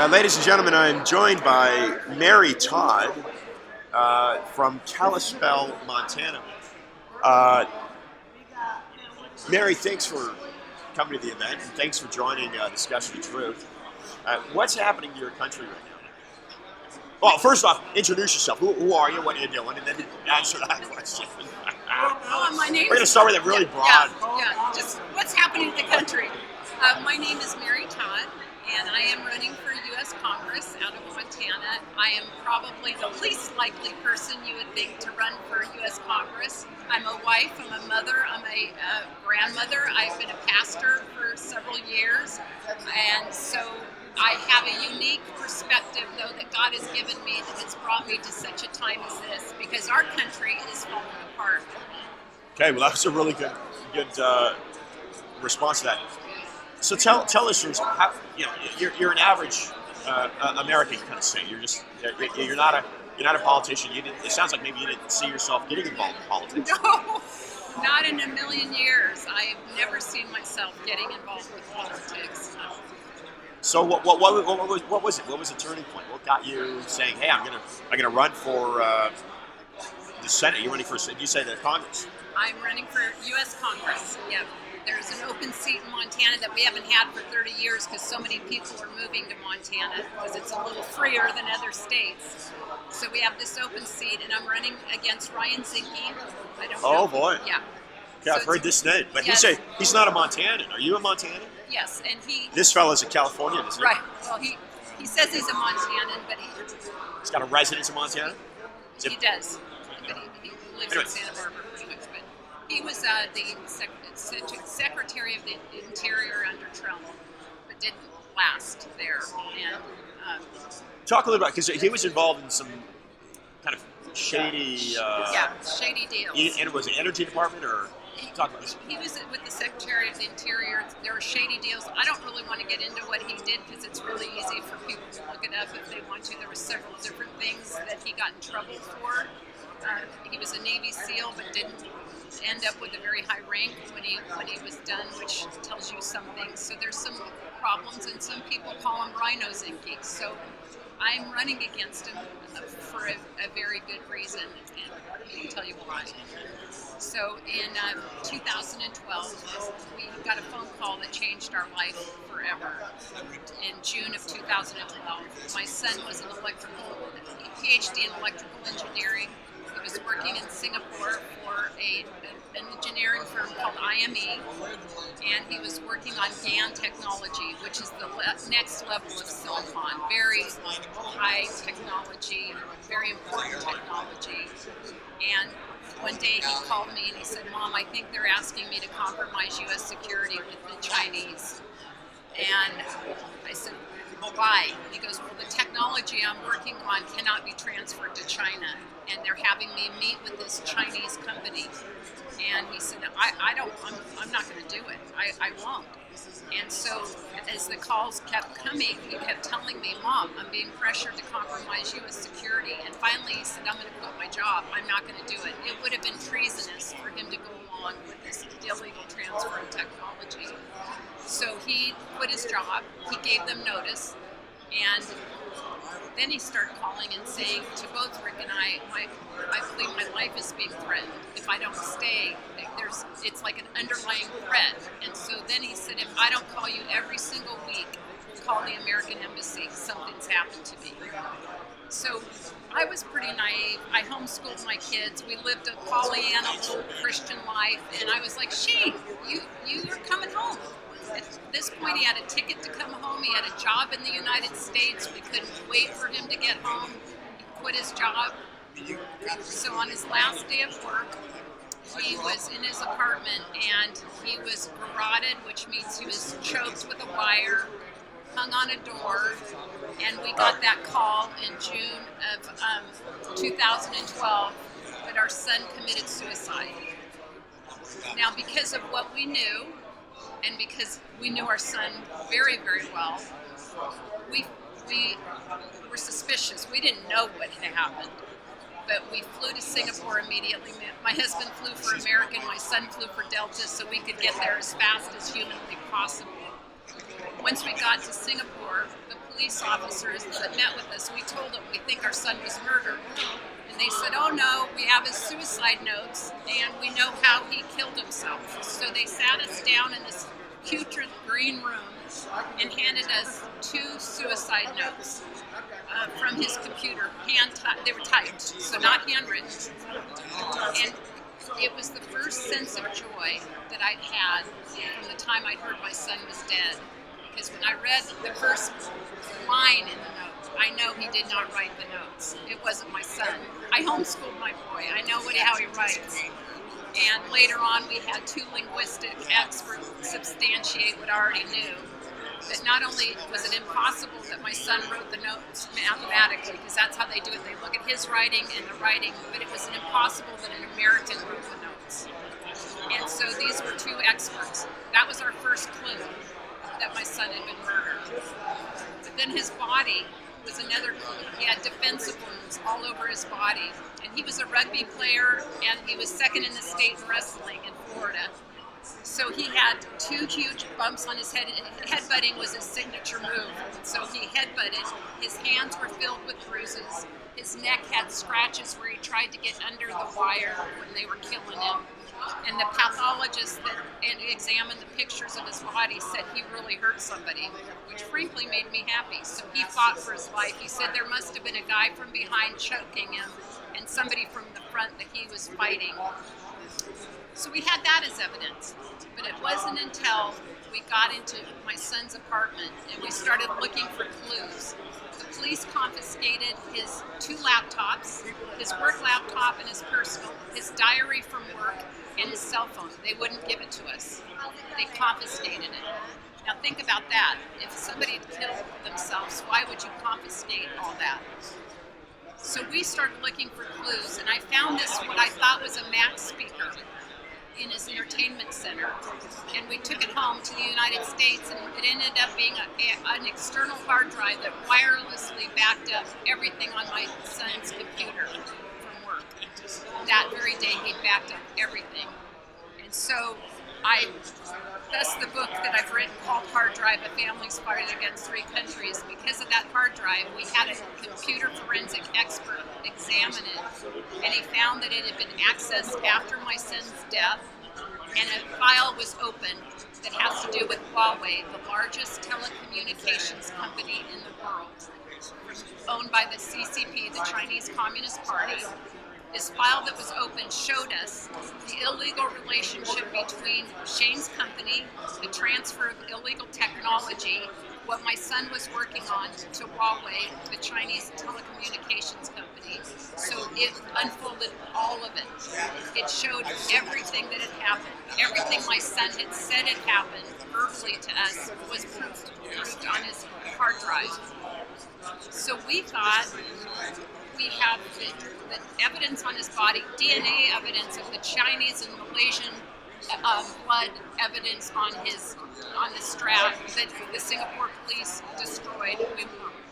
Ladies and gentlemen, I'm joined by Mary Todd from Kalispell, Montana. Uh, Mary, thanks for coming to the event, and thanks for joining Discussion of Truth. What's happening to your country right now? Well, first off, introduce yourself. Who are you? What are you doing? And then answer that question. My name We're going to start with a really broad. Just what's happening in the country. My name is Mary Todd, and I am running for U.S. Congress out of Montana. I am probably the least likely person you would think to run for U.S. Congress. I'm a wife, I'm a mother, I'm a grandmother. I've been a pastor for several years, and so I have a unique perspective, though, that God has given me that has brought me to such a time as this, because our country is falling apart. Okay, well, that was a really good response to that. So tell listeners how you're an average American, kind of say. You're not a politician. It sounds like maybe you didn't see yourself getting involved in politics. No, not in a million years. I've never seen myself getting involved with politics. So what was it? What was the turning point? What got you saying, "Hey, I'm gonna run for the Senate"? You're running for? Did you say the Congress? I'm running for U.S. Congress. Yeah. There's an open seat in Montana that we haven't had for 30 years because so many people are moving to Montana because it's a little freer than other states. So we have this open seat, and I'm running against Ryan Zinke. I don't know. Oh boy. Yeah. Okay, I've heard this name, but yes. he's not a Montanan. Are you a Montanan? Yes, and he. This fellow's a Californian, isn't he? Right. Well, he says he's a Montanan, but he's got a residence in Montana. He does, but he lives in Santa Barbara pretty much. But he was the Secretary of the Interior under Trump, but didn't last there. And talk a little about, because he was involved in some kind of shady. Shady deals. And was it Energy Department or? Talk about this. He was with the Secretary of the Interior. There were shady deals. I don't really want to get into what he did because it's really easy for people to look it up if they want to. There were several different things that he got in trouble for. He was a Navy SEAL, but didn't end up with a very high rank when he was done, which tells you some things. So there's some problems, and some people call him Rhino Zinke. So I'm running against him for a very good reason, and I can tell you why. So in 2012, we got a phone call that changed our life forever. In June of 2012, my son was an PhD in electrical engineering. He was working in Singapore for an engineering firm called IME, and he was working on GaN technology, which is the next level of silicon. Very high technology, very important technology. And one day he called me and he said, "Mom, I think they're asking me to compromise U.S. security with the Chinese." And I said, "Why?" And he goes, "Well, the technology I'm working on cannot be transferred to China, and they're having me meet with this Chinese company." And he said, I'm not going to do it. I won't. And so as the calls kept coming, he kept telling me, "Mom, I'm being pressured to compromise U.S. security." And finally he said, "I'm going to quit my job. I'm not going to do it." It would have been treasonous for him to go along with this illegal transfer of technology. So he quit his job. He gave them notice. And then he started calling and saying to both Rick and I believe my life is being threatened. If I don't stay, it's like an underlying threat. And so then he said, "If I don't call you every single week, call the American Embassy. Something's happened to me." So I was pretty naive. I homeschooled my kids. We lived a Pollyanna Christian life, and I was like, "Shane, you're coming home." At this point, he had a ticket to come home. He had a job in the United States. We couldn't wait for him to get home. He quit his job. So on his last day of work, he was in his apartment, and he was garroted, which means he was choked with a wire, hung on a door, and we got that call in June of 2012 that our son committed suicide. Now, because of what we knew, and because we knew our son very, very well, we were suspicious. We didn't know what had happened, but we flew to Singapore immediately. My husband flew for American, my son flew for Delta, so we could get there as fast as humanly possible. Once we got to Singapore, the police officers that met with us. We told them we think our son was murdered. And they said, oh no, we have his suicide notes and we know how he killed himself. So they sat us down in this putrid green room and handed us 2 suicide notes from his computer. They were typed, so not handwritten. And it was the first sense of joy that I'd had from the time I'd heard my son was dead. Because when I read the first line in the note, I know he did not write the notes. It wasn't my son. I homeschooled my boy. I know how he writes. And later on, we had 2 linguistic experts substantiate what I already knew. That not only was it impossible that my son wrote the notes mathematically, because that's how they do it, they look at his writing and the writing, but it was impossible that an American wrote the notes. And so these were 2 experts. That was our first clue that my son had been murdered. But then his body was another clue. He had defensive wounds all over his body. And he was a rugby player, and he was second in the state in wrestling in Florida. So he had 2 huge bumps on his head. Headbutting was his signature move. So he headbutted. His hands were filled with bruises. His neck had scratches where he tried to get under the wire when they were killing him. And the pathologist that examined the pictures of his body said he really hurt somebody, which frankly made me happy. So he fought for his life. He said there must have been a guy from behind choking him and somebody from the front that he was fighting. So we had that as evidence. But it wasn't until we got into my son's apartment and we started looking for clues. The police confiscated his 2 laptops, his work laptop and his personal, his diary from work, and his cell phone. They wouldn't give it to us. They confiscated it. Now think about that. If somebody had killed themselves, why would you confiscate all that? So we started looking for clues, and I found this, what I thought was a Mac speaker in his entertainment center, and we took it home to the United States, and it ended up being an external hard drive that wirelessly backed up everything on my son's computer from work. That very day, he backed up everything. And so thus the book that I've written called Hard Drive, A Family's Fight Against 3 Countries. Because of that hard drive, we had a computer forensic expert examine it, and he found that it had been accessed after my son's death, and a file was opened that has to do with Huawei, the largest telecommunications company in the world, owned by the CCP, the Chinese Communist Party. This file that was opened showed us the illegal relationship between Shane's company, the transfer of illegal technology, what my son was working on, to Huawei, the Chinese telecommunications company. So it unfolded all of it. It showed everything that had happened. Everything my son had said had happened verbally to us was proved on his hard drive. So we thought, we have the evidence on his body, DNA evidence of the Chinese and Malaysian blood evidence on the strap that the Singapore police destroyed. We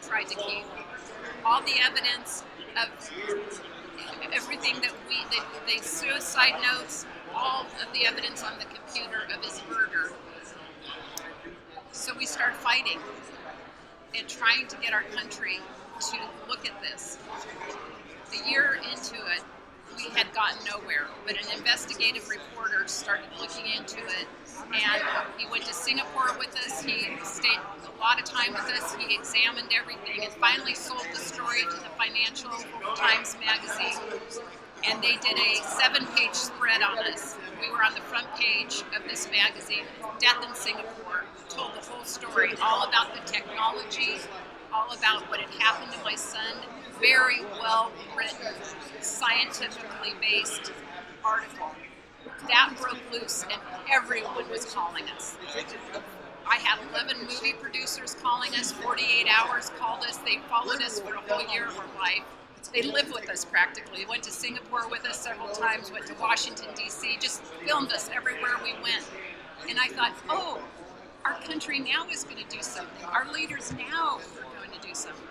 tried to keep all the evidence of everything that the suicide notes, all of the evidence on the computer of his murder. So we started fighting and trying to get our country to look at this. A year into it, we had gotten nowhere, but an investigative reporter started looking into it, and he went to Singapore with us. He stayed a lot of time with us. He examined everything and finally sold the story to the Financial Times magazine, and they did a 7-page spread on us. We were on the front page of this magazine, Death in Singapore, told the whole story, all about the technology, all about what had happened to my son. Very well written, scientifically based article. That broke loose and everyone was calling us. I had 11 movie producers calling us, 48 Hours called us. They followed us for a whole year of our life. They lived with us practically. Went to Singapore with us several times, went to Washington, D.C., just filmed us everywhere we went. And I thought, oh, our country now is going to do something. Our leaders now are going to do something.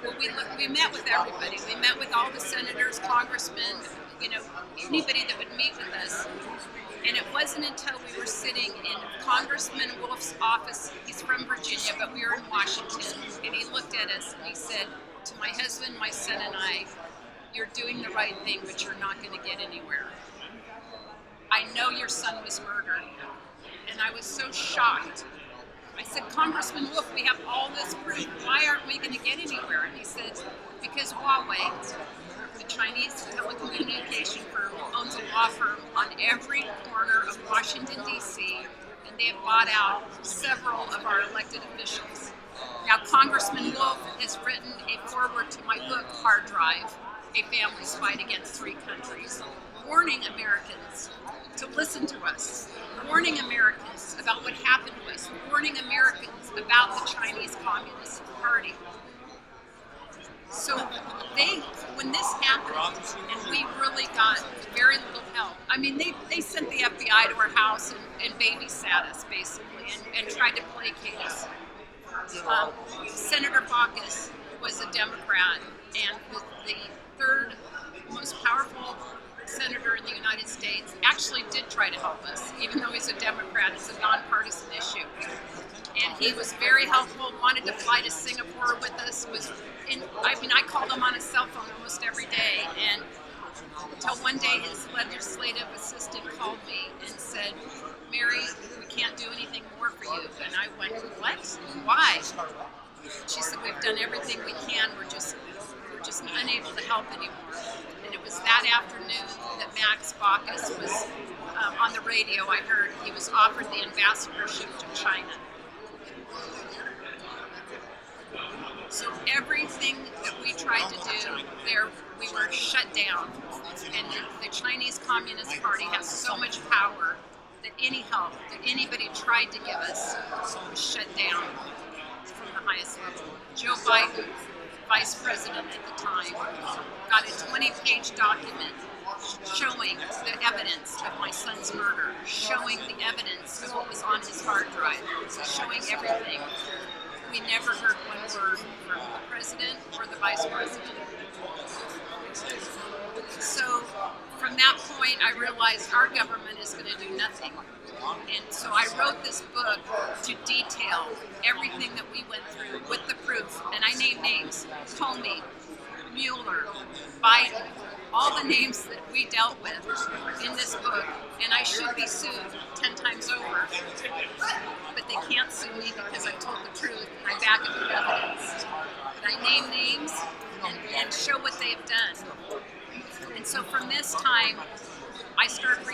Well, we met with everybody. We met with all the senators, congressmen, anybody that would meet with us. And it wasn't until we were sitting in Congressman Wolf's office, he's from Virginia, but we were in Washington, and he looked at us and he said, to my husband, my son, and I, you're doing the right thing, but you're not going to get anywhere. I know your son was murdered. And I was so shocked. I said, Congressman Wolf, we have all this proof. Why aren't we going to get anywhere? And he said, because Huawei, the Chinese telecommunication firm, owns a law firm on every corner of Washington, D.C., and they have bought out several of our elected officials. Now, Congressman Wolf has written a foreword to my book, Hard Drive, A Family's Fight Against Three Countries, warning Americans to listen to us, warning Americans about what happened to us, warning Americans about the Chinese Communist Party. So when this happened, and we really got very little help. I mean, they sent the FBI to our house and babysat us, basically, and tried to placate us. Senator Baucus was a Democrat and was the third most powerful senator in the United States, actually did try to help us, even though he's a Democrat. It's a nonpartisan issue. And he was very helpful, wanted to fly to Singapore with us. I called him on his cell phone almost every day, and until one day his legislative assistant called me and said, Mary, we can't do anything more for you. And I went, what? Why? She said, we've done everything we can, we're just unable to help anymore. And it was that afternoon that Max Baucus was on the radio. I heard he was offered the ambassadorship to China. So everything that we tried to do there, we were shut down. And the Chinese Communist Party has so much power that any help that anybody tried to give us was shut down from the highest level. Joe Biden, vice president at the time, got a 20-page document showing the evidence of my son's murder, showing the evidence of what was on his hard drive, showing everything. We never heard one word from the president or the vice president. So from that point, I realized our government is going to do nothing. And so I wrote this book to detail everything that we went through with the proof. And I named names: Comey, Mueller, Biden, all the names that we dealt with in this book. And I should be sued 10 times over. But they can't sue me because I told the truth and I back it with evidence. But I name names and show what they've done. And so from this time, I started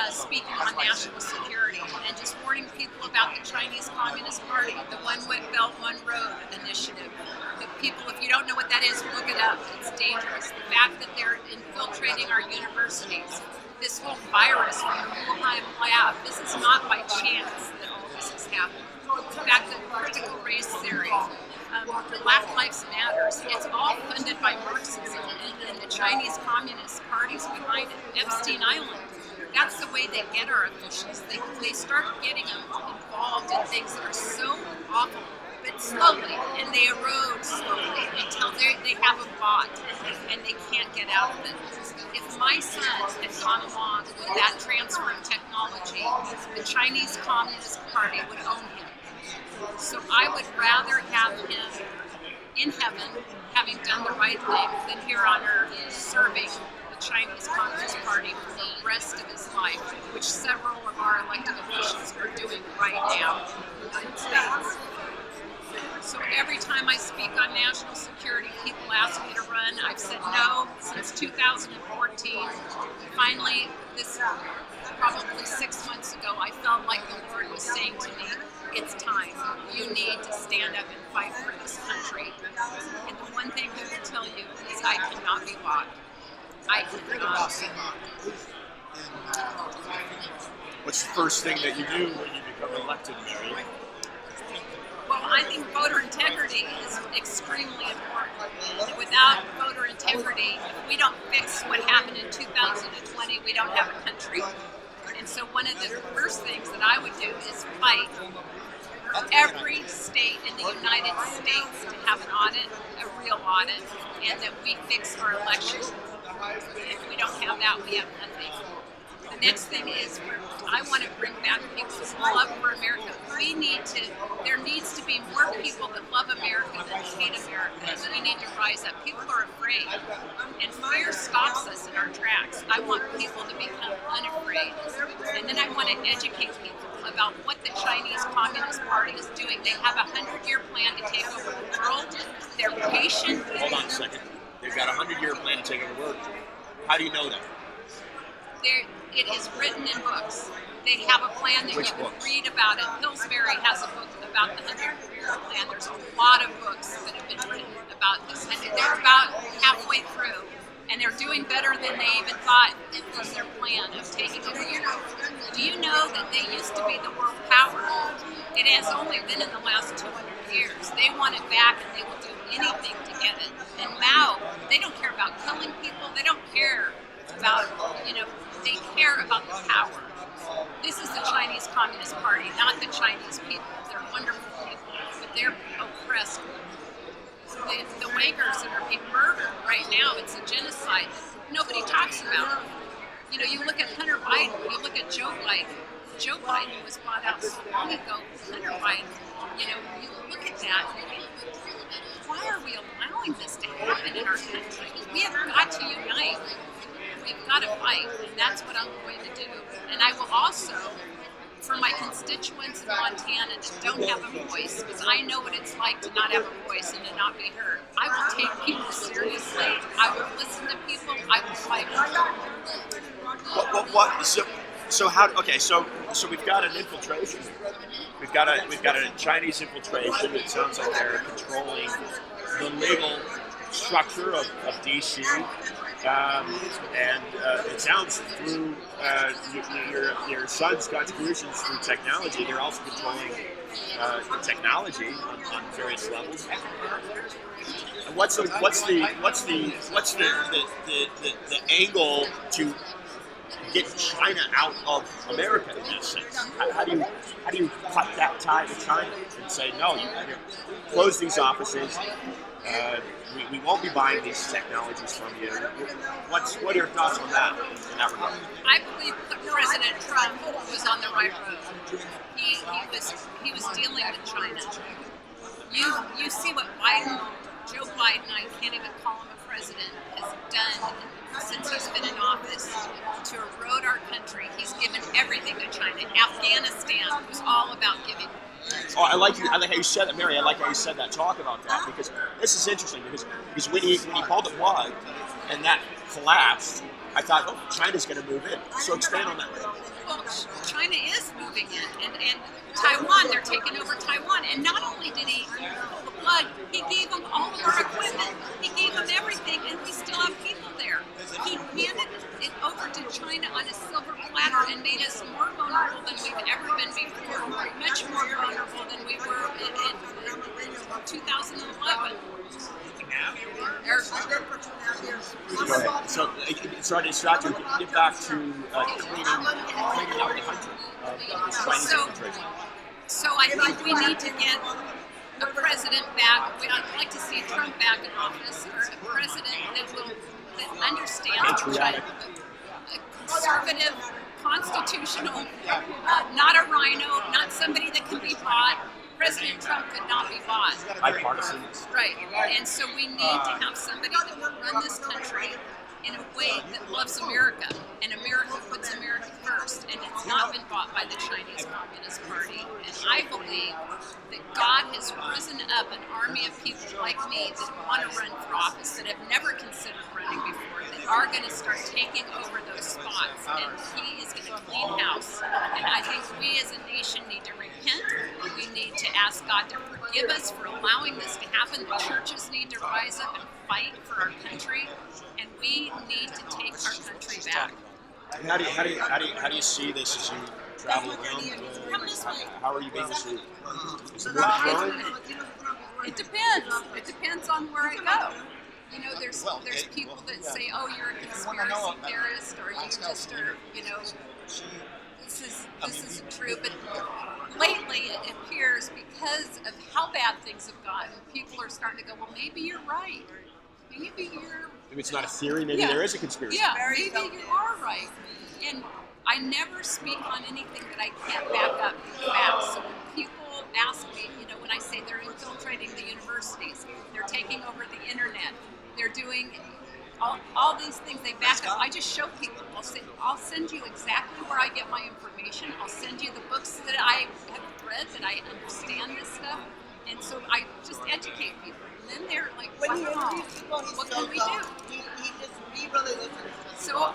speaking on national security and just warning people about the Chinese Communist Party, the One Belt, One Road initiative. The people, if you don't know what that is, look it up. It's dangerous. The fact that they're infiltrating our universities, this whole virus from the Huawei lab, this is not by chance that all this has happened. The fact that critical race theory, Black Lives Matters, it's all funded by Marxism and the Chinese Communist Party's behind it. Epstein Island, that's the way they get our officials. They start getting them involved in things that are so awful, but slowly, and they erode slowly until they have a bot and they can't get out of it. If my son had gone along with that transfer of technology, the Chinese Communist Party would own him. So I would rather have him in heaven, having done the right thing, than here on earth serving the Chinese Communist Party for the rest of his life, which several of our elected officials are doing right now in the United States. So every time I speak on national security, people ask me to run. I've said no since 2014. Finally, probably 6 months ago, I felt like the Lord was saying to me, it's time. You need to stand up and fight for this country. And the one thing I will tell you is I cannot be bought. I cannot be bought. What's the first thing that you do when you become elected, Mary? Well, I think voter integrity is extremely important. Without voter integrity, if we don't fix what happened in 2020, we don't have a country. And so one of the first things that I would do is fight for every state in the United States to have an audit, a real audit, and that we fix our election If we don't have that, we have nothing. The next thing is I want to bring back people's love for America. There needs to be more people that love America than hate America. And we need to rise up. People are afraid, and fear stops us in our tracks. I want people to become unafraid. And then I want to educate people about what the Chinese Communist Party is doing. They have a 100-year plan to take over the world. They're patient. Hold on a second. They've got a 100-year plan to take over the world. How do you know that? It is written in books. They have a plan that Which you can books? read about it. Pillsbury has a book about the 100-year plan. There's a lot of books that have been written about this. They're about halfway through, and they're doing better than they even thought it was their plan of taking over Europe. Do you know that they used to be the world power? It has only been in the last 200 years. They want it back, and they will do anything to get it. And Mao, they don't care about killing people. They don't care about, they care about the power. This is the Chinese Communist Party, not the Chinese people. They're wonderful people, but they're oppressed. The Uyghurs that are being murdered right now, it's a genocide. Nobody talks about it. You look at Hunter Biden, you look at Joe Biden. Joe Biden was bought out so long ago. Hunter Biden, you look at that. Why are we allowing this to happen in our country? We have got to unite. We've got to fight, and that's what I'm going to do. And I will also, for my constituents in Montana that don't have a voice, because I know what it's like to not have a voice and to not be heard, I will take people seriously. I will listen to people. I will fight for them. What? So how? Okay, so we've got an infiltration. We've got a Chinese infiltration. It sounds like they're controlling the legal structure of DC. And it sounds through your son's contributions through technology, they're also controlling the technology on various levels. And what's the angle to get China out of America in that sense? How do you cut that tie to China and say no? You close these offices. We won't be buying these technologies from you. What are your thoughts on that in that regard? I believe President Trump was on the right road. He was dealing with China. You see what Joe Biden, I can't even call him a president, has done since he's been in office to erode our country. He's given everything to China. Afghanistan was all about giving. Oh, I like how you said that, Mary. I like how you said that. Talk about that, because this is interesting. Because when he called it WAD and that collapsed, I thought, oh, China's going to move in. So expand on that. Well, China is moving in, and Taiwan, they're taking over Taiwan. And not only did he pull the plug, he gave them all of our equipment. He gave them everything, and we still have people there. He handed it over to China on a silver platter and made us more vulnerable than we've ever been before. Much more vulnerable than we were in 2011. Go ahead. So, sorry to distract you. Get back to cleaning out the country of this Chinese infiltration. So I think we need to get a president back. I'd like to see Trump back in office, or a president that understands China. A conservative, constitutional, not a rhino, not somebody that can be bought. President Trump could not be bought. Bipartisan. Right. And so we need to have somebody that will run this country in a way that loves America, and America puts America first, and it's not been bought by the Chinese Communist Party. And I believe that God has risen up an army of people like me that want to run for office, that have never considered running before, that are going to start taking over those spots, and He is going to clean house. And I think we as a nation need to repent. We need to ask God to forgive us for allowing this to happen. The churches need to rise up and fight for our country, and we need to take our country back. How do you see this as you travel around? How are you being received? Is the movement growing? It depends. It depends on where I go. There's people that say, "Oh, you're a conspiracy theorist," or "You just are," This isn't true. But lately, it appears because of how bad things have gotten, people are starting to go, "Well, maybe you're right. maybe you're. Maybe it's not a theory. Maybe Yeah. there is a conspiracy. Yeah, Very maybe selfish. you are right. And I never speak on anything that I can't back up with facts. So when people ask me, when I say they're infiltrating the universities, they're taking over the internet, they're doing all these things, they back up. I just show people. I'll send you exactly where I get my information. I'll send you the books that I have read, that I understand this stuff. And so I just educate people. And then they're like, When he wow, interviews people, he's what so can we soft. do? He really listens. So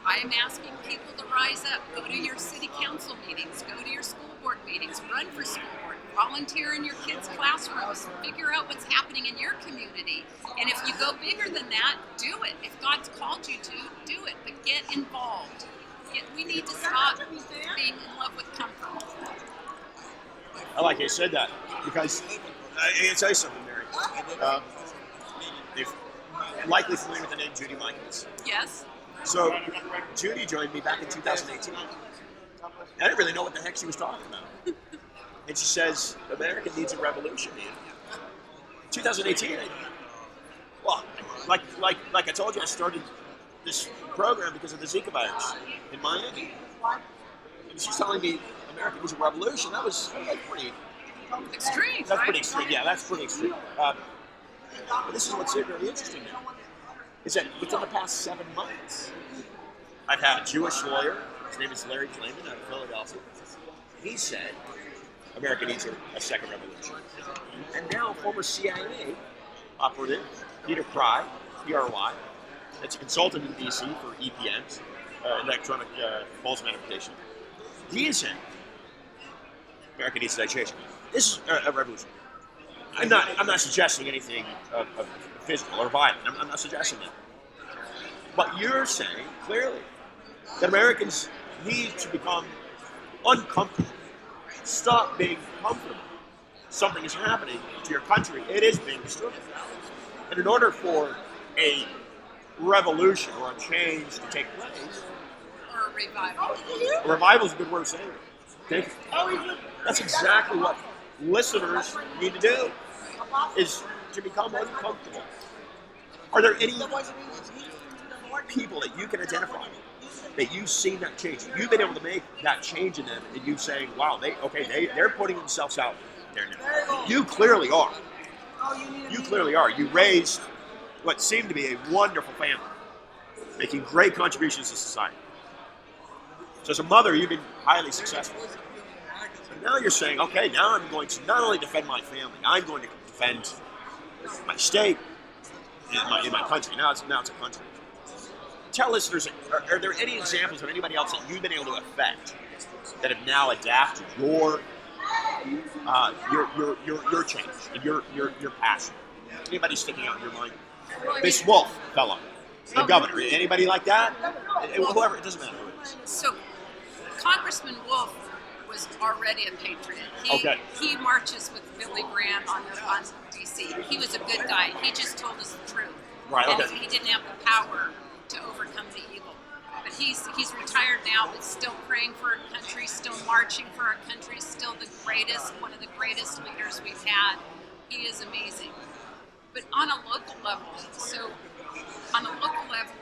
I'm asking people to rise up, go to your city council meetings, go to your school board meetings, run for school board, volunteer in your kids' classrooms, figure out what's happening in your community. And if you go bigger than that, do it. If God's called you to, do it, but get involved. We need to stop being in love with comfort. I like you said that because I can tell you something, Mary. You're likely familiar with the name Judy Michaels. Yes? So Judy joined me back in 2018. I didn't really know what the heck she was talking about. And she says, America needs a revolution, man. 2018, like I told you, I started this program because of the Zika virus in Miami. And she's telling me America needs a revolution. That was pretty Extreme, That's right? pretty extreme. Yeah, that's pretty extreme. But this is what's very interesting now, is that within the past 7 months, I've had a Jewish lawyer. His name is Larry Klayman out of Philadelphia. He said America needs a second revolution. And now former CIA operative Peter Pry, PRY, that's a consultant in D.C. for EPMs, electronic false identification. He is saying America needs legislation. This is a revolution. I'm not suggesting anything of physical or violent. I'm not suggesting that. But you're saying clearly that Americans need to become uncomfortable. Stop being comfortable. Something is happening to your country. It is being destroyed. And in order for a revolution or a change to take place, Or a revival. a revival is a good word of saying it. Thank you. That's exactly what listeners need to do, is to become uncomfortable. Are there any people that you can identify that you've seen that change? You've been able to make that change in them, and you saying, wow, they're putting themselves out there now. You clearly are. You clearly are. You raised what seemed to be a wonderful family, making great contributions to society. So as a mother, you've been highly successful. And now you're saying, okay, now I'm going to not only defend my family, I'm going to defend my state and my country. Now it's a country. Tell listeners, are there any examples of anybody else that you've been able to affect that have now adapted your change and your passion? Anybody sticking out in your mind? This Wolf fellow, the governor. Anybody like that? Whoever, it doesn't matter who it is. So Congressman Wolf was already a patriot. He marches with Billy Graham on D.C. He was a good guy. He just told us the truth. Right, okay. And he didn't have the power to overcome the evil. But he's retired now, but still praying for our country, still marching for our country, still the greatest, one of the greatest leaders we've had. He is amazing. But on a local level,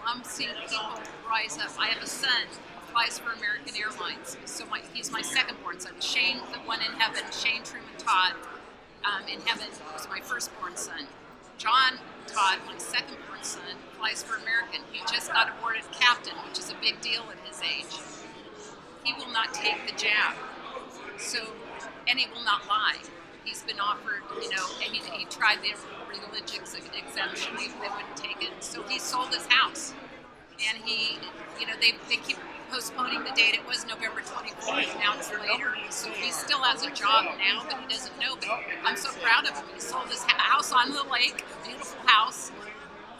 I'm seeing people rise up. I have a son who flies for American Airlines. So he's my second-born son. Shane, the one in heaven, Shane Truman Todd, in heaven was my firstborn son. John Todd, my second-born son, flies for American. He just got awarded captain, which is a big deal at his age. He will not take the jab. And he will not lie. He's been offered, and he tried the religious exemption. They wouldn't take it. So he sold his house. And they keep postponing the date. It was November 24th. Now it's later. So he still has a job now, but he doesn't know. But I'm so proud of him. He sold his house on the lake, beautiful house,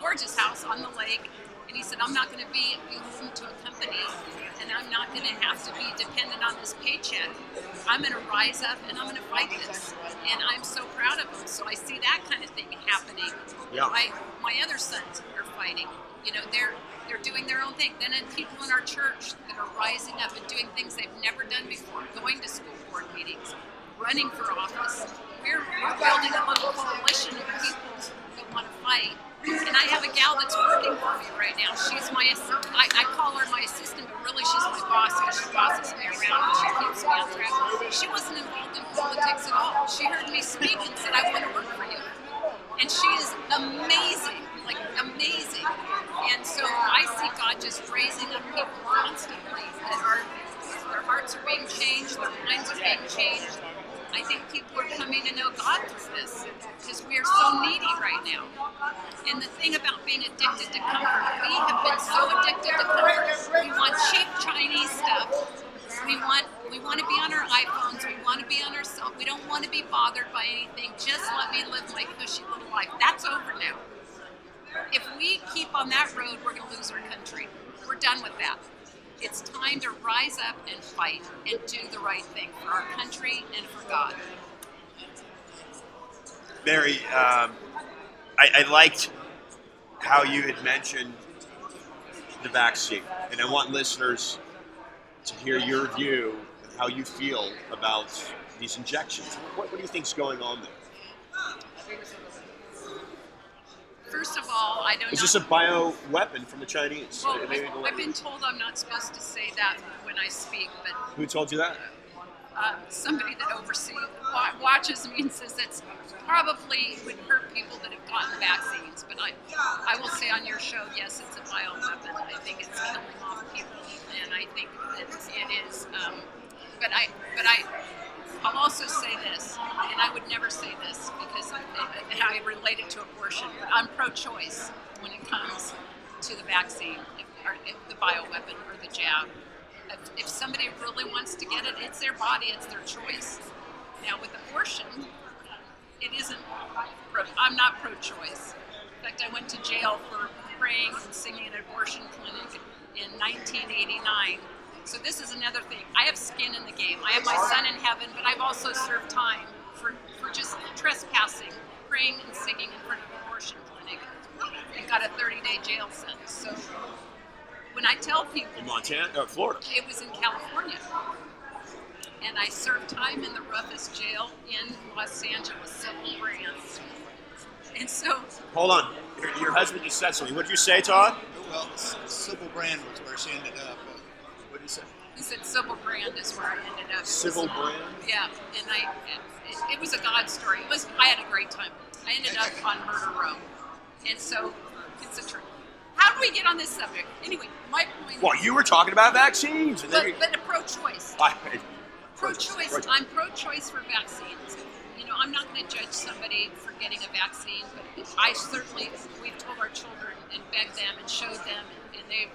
gorgeous house on the lake. And he said, I'm not going to be beholden to a company, and I'm not going to have to be dependent on this paycheck. I'm going to rise up, and I'm going to fight this. And I'm so proud of him. So I see that kind of thing happening. Yeah. My other sons are fighting. They're doing their own thing. Then people in our church that are rising up and doing things they've never done before, going to school board meetings, running for office. We're building a little coalition of people that want to fight people constantly that are, their hearts are being changed, their minds are being changed. I think people are coming to know God through this because we are so needy right now. And the thing about being addicted to comfort, we have been so addicted to comfort. We want cheap Chinese stuff. We want to be on our iPhones. We want to be on our cell. We don't want to be bothered by anything. Just let me live my cushy little life. That's over now. If we keep on that road, we're going to lose our country. We're done with that. It's time to rise up and fight and do the right thing for our country and for God. Mary, I liked how you had mentioned the vaccine, and I want listeners to hear your view of how you feel about these injections. What do you think's going on there? First of all, I don't know. Is this a bioweapon from the Chinese? Well, I've been told I'm not supposed to say that when I speak, but Who told you that? somebody that watches me and says that's probably would hurt people that have gotten vaccines. But I will say on your show, yes, it's a bioweapon. I think it's killing off people, and I think it is. I'll also say this, and I would never say this because I relate it to abortion. But I'm pro-choice when it comes to the vaccine, if the bioweapon or the jab. If somebody really wants to get it, it's their body, it's their choice. Now with abortion, it isn't. I'm not pro-choice. In fact, I went to jail for praying and singing at an abortion clinic in 1989. So this is another thing. I have skin in the game. I have my son in heaven, but I've also served time for just trespassing, praying and singing in front of an abortion clinic, and got a 30-day jail sentence. So when I tell people... In Montana? Florida? It was in California. And I served time in the roughest jail in Los Angeles, civil brands. And so... Hold on. Your husband just said something. What did you say, Todd? Well, Civil Brand was where she ended up. What did you say? He said civil brand is where I ended up. Civil brand? Yeah, and it was a God story. I had a great time. I ended up on Murder Row. And so, it's a truth. How do we get on this subject? Anyway, my point Well, you were talking about vaccines. And but a pro-choice. Pro-choice. I'm pro-choice for vaccines. You know, I'm not going to judge somebody for getting a vaccine, but we've told our children and begged them and showed them, and they,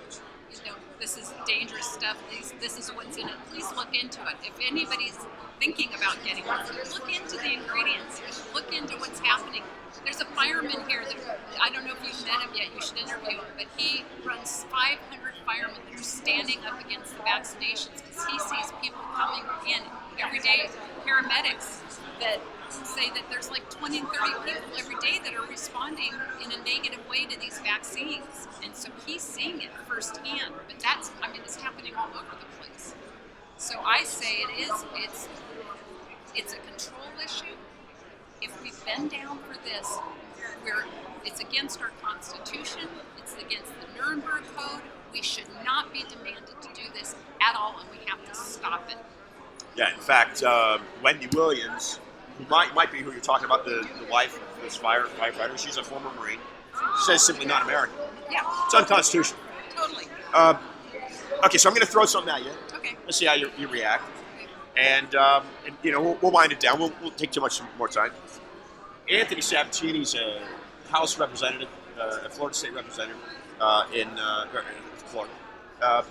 this is dangerous stuff. This is what's in it. Please look into it. If anybody's thinking about getting one, look into the ingredients. Look into what's happening. There's a fireman here that I don't know if you've met him yet. You should interview him. But he runs 500 firemen that are standing up against the vaccinations because he sees people coming in every day, paramedics that say that there's like 20 and 30 people every day that are responding in a negative way to these vaccines. And so he's seeing it firsthand. But it's happening all over the place. So I say it's a control issue. If we bend down for this, it's against our Constitution, it's against the Nuremberg Code. We should not be demanded to do this at all, and we have to stop it. Yeah, in fact, Wendy Williams, who might be who you're talking about, the wife of this firefighter, she's a former Marine, says simply not American. Yeah. It's unconstitutional. Totally. Okay, so I'm going to throw something at you. Okay. Let's see how you react. And we'll wind it down. We'll take too much more time. Anthony Sabatini's a House representative, a Florida State representative in Florida. I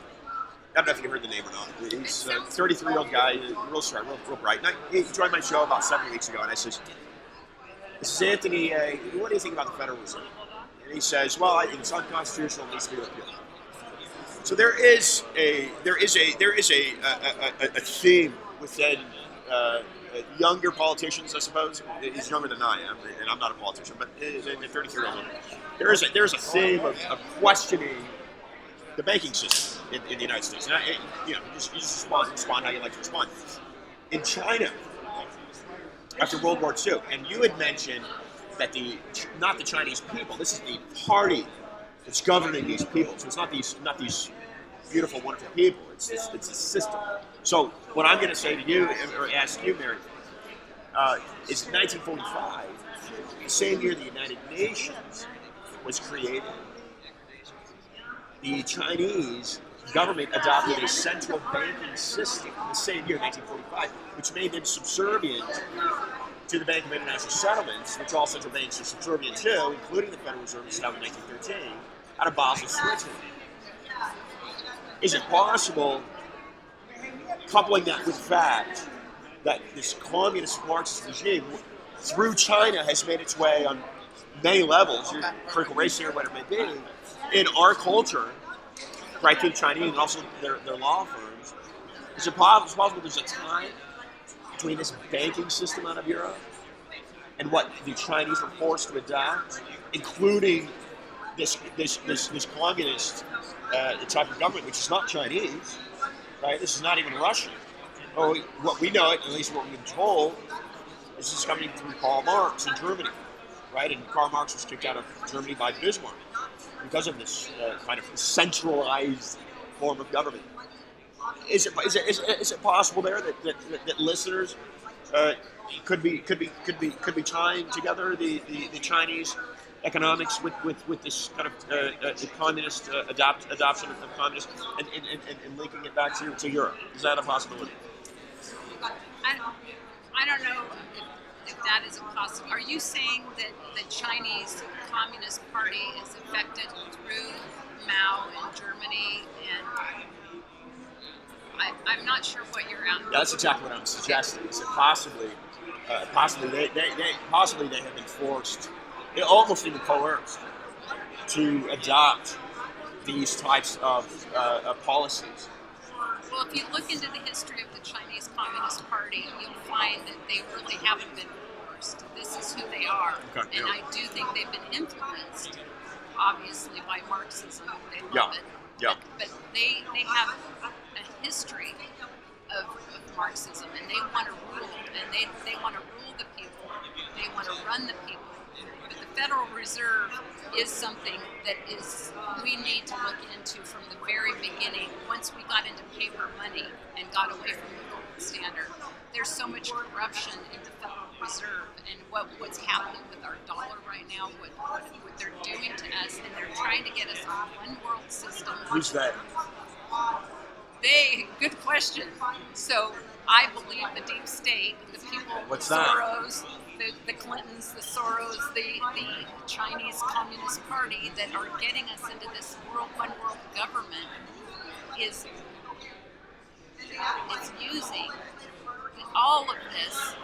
don't know if you heard the name or not. He's a 33-year-old guy, real smart, real bright. And he joined my show about 7 weeks ago, and I says, "This is Anthony. What do you think about the Federal Reserve?" And he says, "Well, I think it's unconstitutional. It needs to be repealed." So there is a theme within younger politicians, I suppose. He's younger than I am, and I'm not a politician, but the 33-year-old. There's a theme of questioning the banking system in the United States. And you just respond how you like to respond. In China, after World War II, and you had mentioned that not the Chinese people, this is the party that's governing these people. So it's not these beautiful, wonderful people. It's a system. So what I'm going to say to you, or ask you, Mary, is 1945, the same year the United Nations was created. The Chinese government adopted a central banking system in the same year, 1945, which made them subservient to the Bank of International Settlements, which all central banks are subservient to, including the Federal Reserve, established in 1913, out of Basel, Switzerland. Is it possible, coupling that with the fact that this communist Marxist regime through China has made its way on many levels, your critical race theory, whatever it may be, in our culture, right through Chinese and also their law firms, is it possible there's a tie between this banking system out of Europe and what the Chinese were forced to adopt, including this communist type of government, which is not Chinese, right? This is not even Russian. Well, what we know, at least what we've been told, is this is coming through Karl Marx in Germany, right? And Karl Marx was kicked out of Germany by Bismarck because of this kind of centralized form of government. Is it possible there that listeners could be tying together the Chinese economics with this kind of communist adoption of communism and linking it back to Europe? Is that a possibility? I don't know if that is possible. Are you saying that the Chinese Communist Party is affected through Mao in Germany? And I'm not sure what you're at. Yeah, that's exactly what I'm suggesting. Is that possibly they have been forced, almost even coerced, to adopt these types of policies. Well, if you look into the history of the Chinese Communist Party, you'll find that they really haven't been forced. This is who they are. Okay, and yeah. I do think they've been influenced, obviously, by Marxism. They love Yeah, it. yeah. But they have a history of Marxism, and they want to rule, and they want to rule the people. They want to run the people. But the Federal Reserve is something that we need to look into from the very beginning. Once we got into paper money and got away from the gold standard, there's so much corruption in the Federal Reserve, and what's happening with our dollar right now, what they're doing to us, and they're trying to get us on one world system. Who's that? Good question. So I believe the deep state, the people, What's the that? Soros, the Clintons, the Soros, the Chinese Communist Party that are getting us into this one world government is using all of this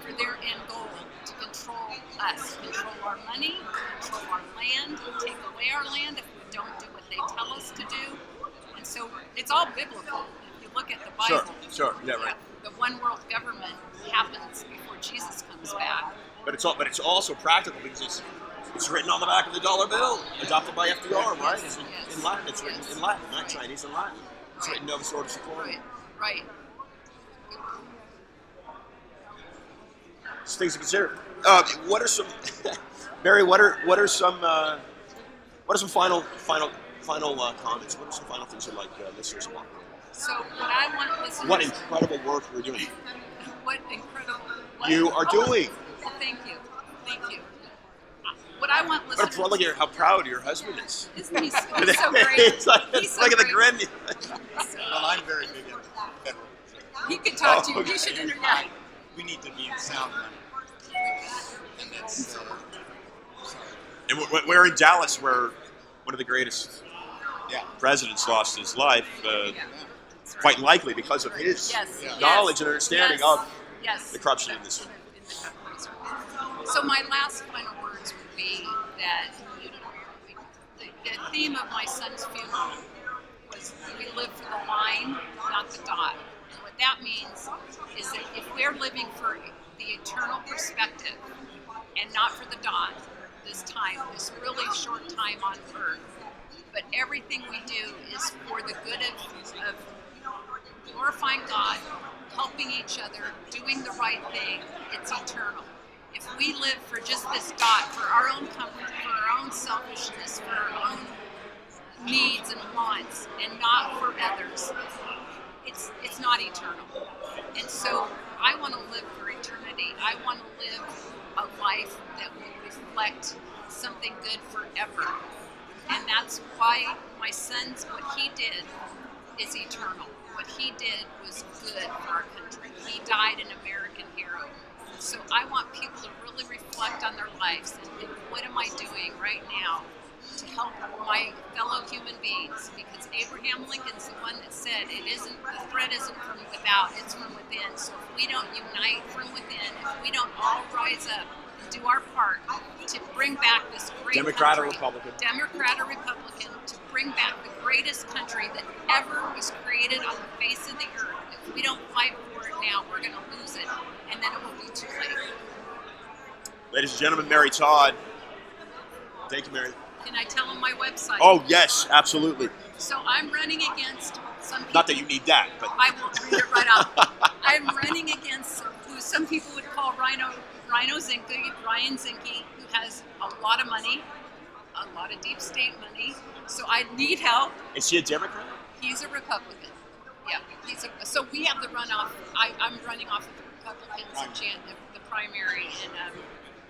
for their end goal, to control us, control our money, control our land, take away our land if we don't do what they tell us to do. And so it's all biblical. If you look at the Bible, Sure, yeah, right. the one world government happens before Jesus comes back. But it's also practical because it's written on the back of the dollar bill, adopted by FDR, right? It's in Latin. It's written in Latin, not Chinese, in Latin. It's written Novus Ordo Seclorum. Right. It's things to consider. What are some, Mary? What are some final comments? What are some final things you'd like listeners to want? So what I want listeners. What incredible work you're doing. What incredible. You are doing. Well, thank you. What I want listeners. Look at how proud your husband is. Isn't he so great? It's like, He's so look at the great. grin. Well, I'm very big in federal. He could talk to you. Oh, okay. You should And interview. we need to be in sound money. And that's And we're in Dallas, where one of the greatest yeah. presidents lost his life, quite likely because of his Yes. knowledge and understanding Yes. the corruption in this. So my last final words would be that the theme of my son's funeral was we live for the line, not the dot. And what that means is that if we're living for the eternal perspective and not for the dot, this really short time on earth, but everything we do is for the good of glorifying God, helping each other, doing the right thing, it's eternal. If we live for just this dot, for our own comfort, for our own selfishness, for our own needs and wants, and not for others, it's not eternal. And so I want to live for eternity. I want to live a life that will reflect something good forever. And that's why my son's, what he did is eternal. What he did was good for our country. He died an American hero. So I want people to really reflect on their lives and think, what am I doing right now to help my fellow human beings? Because Abraham Lincoln's the one that said, the threat isn't from without, it's from within. So if we don't unite from within, if we don't all rise up and do our part to bring back this great Democrat or country, Republican? Democrat or Republican, to bring back the greatest country that ever was created on the face of the earth. If we don't fight for it now, we're going to lose it, and then it will be too late. Ladies and gentlemen, Mary Todd. Thank you, Mary. Can I tell them my website? Oh, yes, absolutely. So I'm running against some people. Not that you need that, but I won't read it right off. I'm running against who some people would call Ryan Zinke, who has a lot of money, a lot of deep state money. So I need help. is he a Democrat? He's a Republican. Yeah, so we have the runoff. I'm running off of the Republicans in the primary in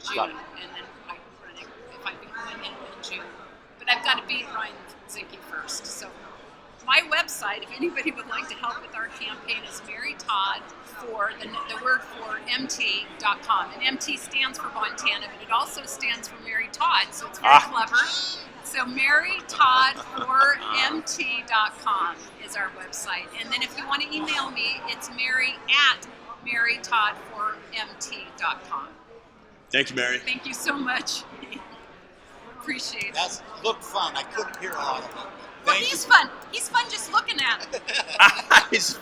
June, Got it. and then I'm running if I can win him in June. But I've got to beat Ryan Zinke first. So my website, if anybody would like to help with our campaign, is Mary Todd for the word for MT.com. And MT stands for Montana, but it also stands for Mary Todd, so it's very clever. So Mary Todd for MT.com is our website. And then if you want to email me, it's Mary@MaryTodd4MT.com. Thank you, Mary. Thank you so much. Appreciate it. That looked fun. I couldn't hear a lot of it. Well, Thank he's you. fun. He's fun just looking at it. He's